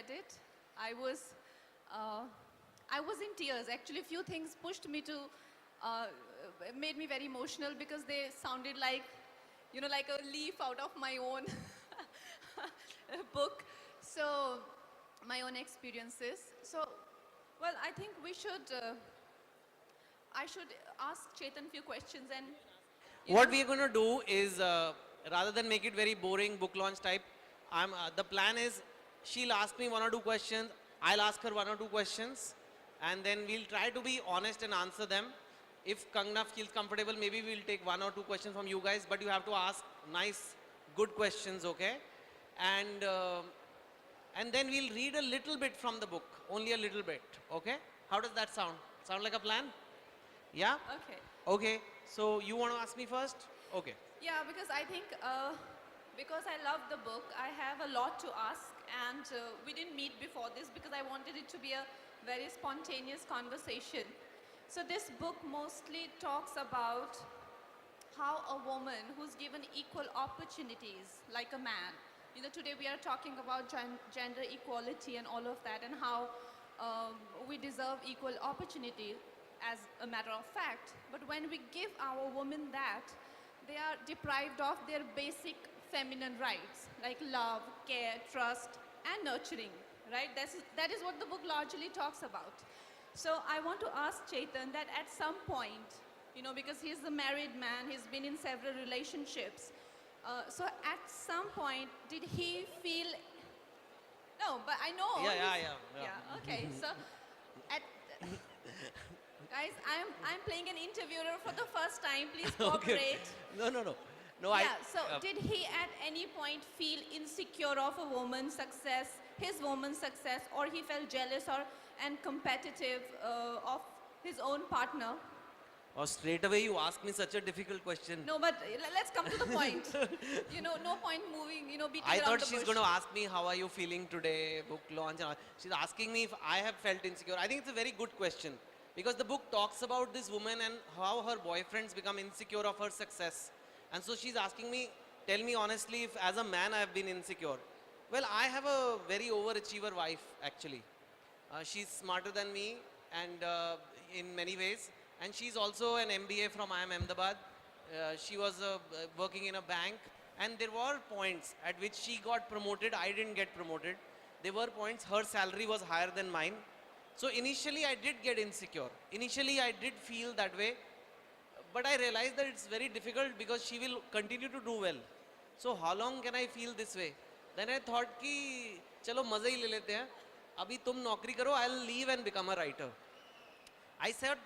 read it, I was, uh, I was in tears. Actually, a few things pushed me to, uh, made me very emotional because they sounded like, like a leaf out of my own book. So, my own experiences. So, well, I think I should ask Chetan few questions and, What we are going to do is, rather than make it very boring book launch type, the plan is she'll ask me one or two questions, I'll ask her one or two questions, and then we'll try to be honest and answer them. If Kangana feels comfortable, maybe we'll take one or two questions from you guys, but you have to ask nice, good questions, okay? And and then we'll read a little bit from the book, only a little bit, okay? How does that sound? Sound like a plan? Yeah? okay. Okay, so you want to ask me first? Okay. Yeah, because I think, because I love the book, I have a lot to ask, and we didn't meet before this because I wanted it to be a very spontaneous conversation. So this book mostly talks about how a woman who's given equal opportunities like a man, today we are talking about gender equality and all of that, and how we deserve equal opportunity as a matter of fact. But when we give our women that, they are deprived of their basic feminine rights like love, care, trust, and nurturing, right? That is what the book largely talks about. So I want to ask Chetan that at some point, because he's a married man, he's been in several relationships. So at some point, did he feel? No, but I know. Yeah. Okay. So, at guys, I'm playing an interviewer for the first time. Please Okay. cooperate. No, Yeah. So, did he at any point feel insecure of a woman's success, his woman's success, or he felt jealous or and competitive of his own partner? or straight away you ask me such a difficult question. No, but let's come to the point. No point moving. Beating I around thought the she's bush. going to ask me how are you feeling today, book launch. And all. She's asking me if I have felt insecure. I think it's a very good question because the book talks about this woman and how her boyfriends become insecure of her success. And so she's asking me, tell me honestly if as a man I have been insecure. Well, I have a very overachiever wife actually. She's smarter than me and in many ways. And she's also an MBA from IIM Ahmedabad. She was working in a bank. And there were points at which she got promoted, I didn't get promoted. There were points her salary was higher than mine. So initially I did get insecure. Initially I did feel that way. But I realized that it's very difficult because she will continue to do well. So how long can I feel this way? Then I thought कि चलो मज़े ही ले लेते हैं. अभी तुम नौकरी करो, I'll leave and become a writer. I said,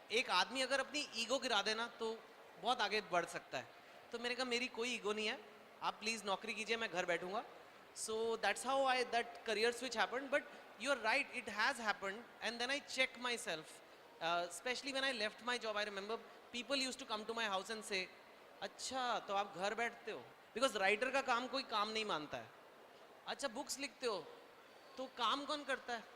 एक आदमी अगर अपनी ईगो गिरा देना तो बहुत आगे बढ़ सकता है. तो मैंने कहा मेरी कोई ईगो नहीं है, आप प्लीज़ नौकरी कीजिए, मैं घर बैठूंगा. So that's how that career switch happened. But you're right, it has happened. And then I check myself. Especially when I left my job, I remember people used to come to my house and say, अच्छा तो आप घर बैठते हो? Because writer का काम कोई काम नहीं मानता है. अच्छा books लिखते हो? तो काम कौन करता है?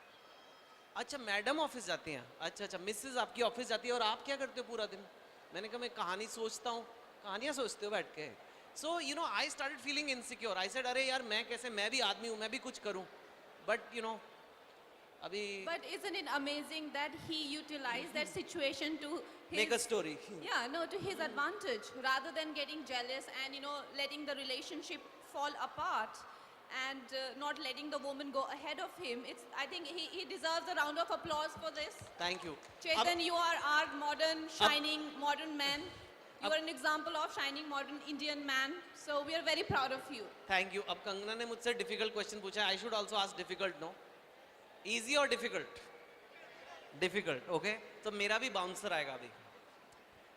अच्छा मैडम ऑफिस जाती हैं. अच्छा मिसेज आपकी ऑफिस जाती है और आप क्या करते हो पूरा दिन? मैंने कहा मैं कहानी सोचता हूँ. कहानियाँ सोचते हो बैठ के? So I started feeling insecure. I said अरे यार मैं कैसे, मैं भी आदमी हूँ, मैं भी कुछ करूँ. But अभी. But isn't it amazing that he utilized that situation to his, Make a story. Yeah, no, to his advantage, rather than getting jealous and letting the relationship fall apart and not letting the woman go ahead of him. I think he deserves a round of applause for this. Thank you. Chetan, you are our modern, shining, modern man. You are an example of shining, modern Indian man. So we are very proud of you. Thank you. अब कंगना ने मुझसे difficult question पूछा. I should also ask difficult, no? Easy or difficult? Difficult, okay? So मेरा भी bouncer आएगा अभी.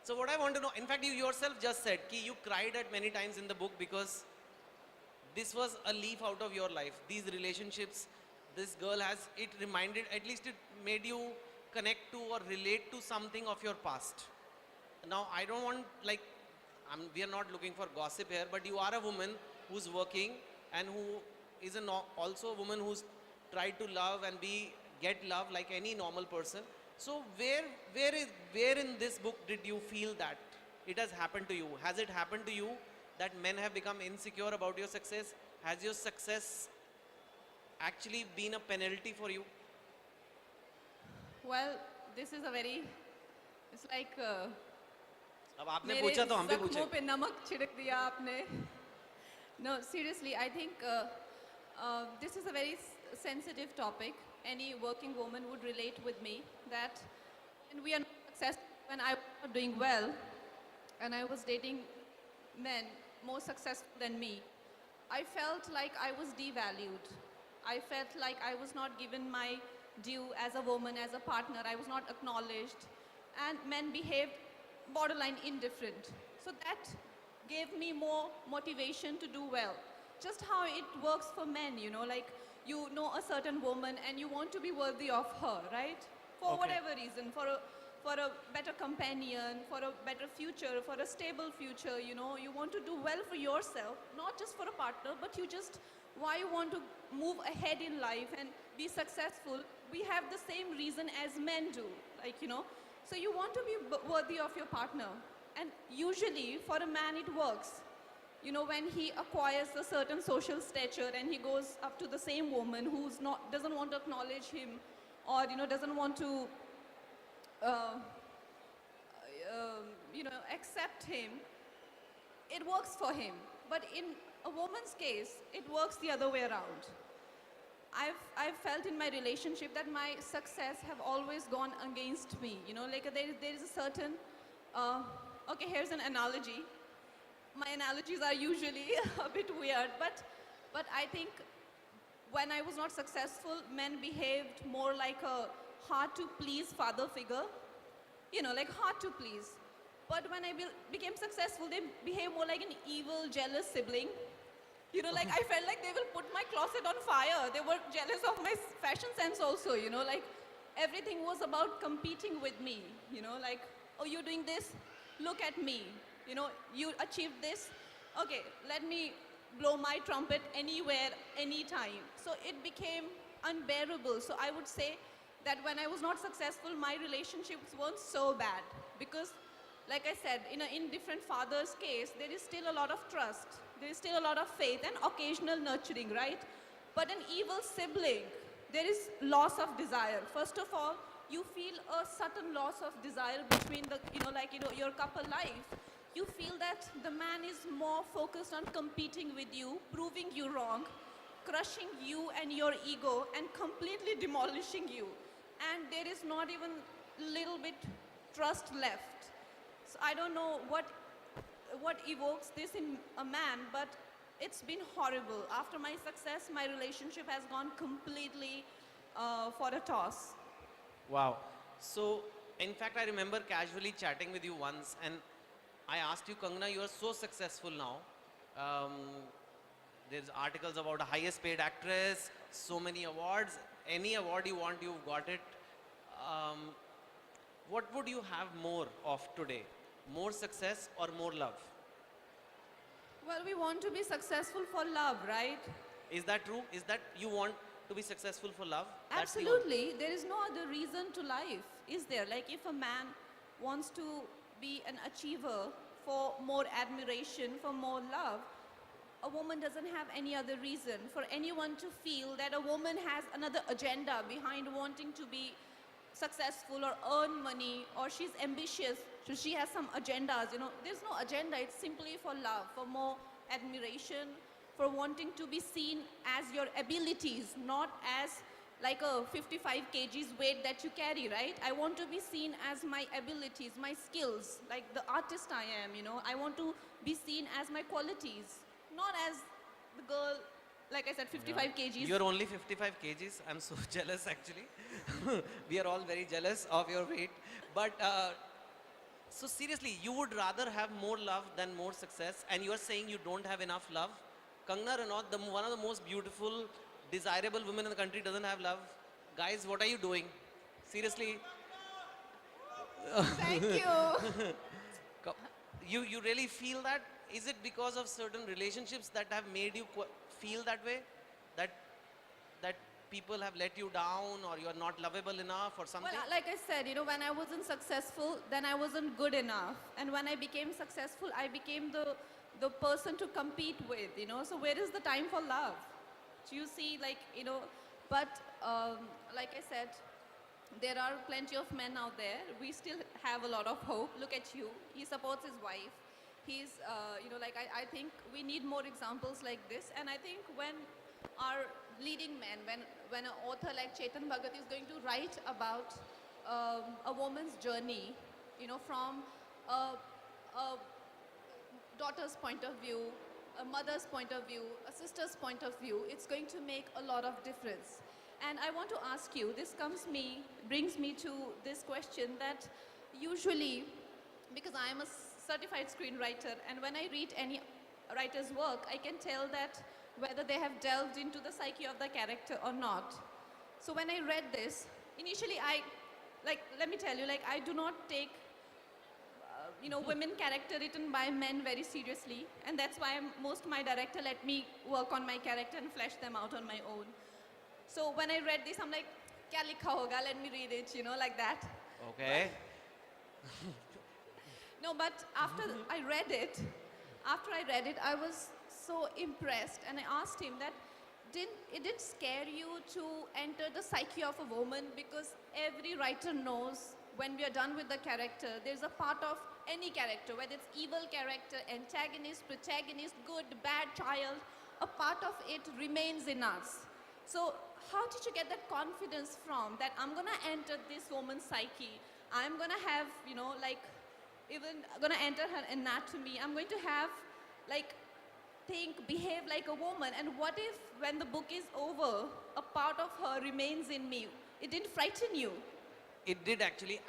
So what I want to know, in fact you yourself just said कि you cried at many times in the book because this was a leaf out of your life. These relationships, this girl has, it reminded, at least it made you connect to or relate to something of your past. Now I don't want, we are not looking for gossip here, but you are a woman who's working and who is also a woman who's tried to love and get love like any normal person. So where in this book did you feel that it has happened to you? Has it happened to you that men have become insecure about your success? Has your success actually been a penalty for you? Well, this is a very, it's like अब आपने मेरे पूछा तो हम भी पूछे. जख्मों पे नमक छिड़क दिया आपने. No, seriously, I think this is a very sensitive topic. Any working woman would relate with me that when we are not successful, when I was not doing well, and I was dating men more successful than me, I felt like I was devalued. I felt like I was not given my due as a woman, as a partner. I was not acknowledged. And men behaved borderline indifferent. So that gave me more motivation to do well. Just how it works for men, you know, like you know a certain woman and you want to be worthy of her, right? For Okay. whatever reason, for a better companion, for a better future, for a stable future, you know, you want to do well for yourself, not just for a partner, but you just, why you want to move ahead in life and be successful, we have the same reason as men do, like, you know. So you want to be worthy of your partner. And usually for a man it works. You know, when he acquires a certain social stature and he goes up to the same woman who's not, doesn't want to acknowledge him or, you know, doesn't want to you know, accept him, it works for him. But in a woman's case, it works the other way around. I've felt in my relationship that my success have always gone against me. You know, like there is a certain, okay, here's an analogy. My analogies are usually a bit weird, but I think when I was not successful, men behaved more like a hard to please father figure. You know, like hard to please. But when I became successful, they behave more like an evil, jealous sibling. You know, like I felt like they will put my closet on fire. They were jealous of my fashion sense also, you know, like everything was about competing with me. You know, like, oh, you're doing this? Look at me. You know, you achieved this? Okay, let me blow my trumpet anywhere, anytime. So it became unbearable. So I would say that when I was not successful, my relationships weren't so bad. Because, like I said, in different fathers' case, there is still a lot of trust. There is still a lot of faith and occasional nurturing, right? But an evil sibling, there is loss of desire. First of all, you feel a sudden loss of desire between the, your couple life. You feel that the man is more focused on competing with you, proving you wrong, crushing you and your ego, and completely demolishing you. And there is not even little bit trust left. So I don't know what evokes this in a man, but it's been horrible. After my success, my relationship has gone completely for a toss. Wow. So, in fact, I remember casually chatting with you once, and I asked you, Kangana, you are so successful now. There's articles about the highest paid actress, so many awards. Any award you want, you've got it. What would you have more of today? More success or more love? Well, we want to be successful for love, right? Is that true? Is that you want to be successful for love? That's the Absolutely. There is no other reason to life, is there? Like if a man wants to be an achiever for more admiration, for more love, a woman doesn't have any other reason. For anyone to feel that a woman has another agenda behind wanting to be successful or earn money, or she's ambitious, so she has some agendas, you know, there's no agenda. It's simply for love, for more admiration, for wanting to be seen as your abilities, not as like a 55 kgs weight that you carry, right? I want to be seen as my abilities, my skills, like the artist I am, you know. I want to be seen as my qualities, not as the girl, like I said, 55 kgs. You're only 55 kgs. I'm so jealous actually. We are all very jealous of your weight. But so seriously, you would rather have more love than more success, and you are saying you don't have enough love? Kangana Ranaut, one of the most beautiful, desirable women in the country, doesn't have love. Guys, what are you doing? Seriously, Thank you. you really feel that? Is it because of certain relationships that have made you feel that way? That people have let you down, or you're not lovable enough, or something? Well, like I said, you know, when I wasn't successful, then I wasn't good enough. And when I became successful, I became the person to compete with, you know. So where is the time for love? Do you see, like, you know, But like I said, there are plenty of men out there. We still have a lot of hope. Look at you. He supports his wife. He's, like I think we need more examples like this. And I think when our leading men, when an author like Chetan Bhagat is going to write about a woman's journey, from a daughter's point of view, a mother's point of view, a sister's point of view, it's going to make a lot of difference. And I want to ask you, brings me to this question that usually, because I am a certified screenwriter, and when I read any writer's work, I can tell that whether they have delved into the psyche of the character or not. So when I read this, initially let me tell you, I do not take women character written by men very seriously, and that's why most my director let me work on my character and flesh them out on my own. So when I read this, I'm like, kya likha hoga? Let me read it, like that. Okay. No, but after I read it, I was so impressed, and I asked him that, didn't scare you to enter the psyche of a woman? Because every writer knows when we are done with the character, there's a part of any character, whether it's evil character, antagonist, protagonist, good, bad child, a part of it remains in us. So how did you get that confidence from that I'm gonna enter this woman's psyche? I'm gonna have, even gonna enter her anatomy. I'm going to have, behave like a woman. And what if when the book is over, a part of her remains in me? It didn't frighten you? It did actually.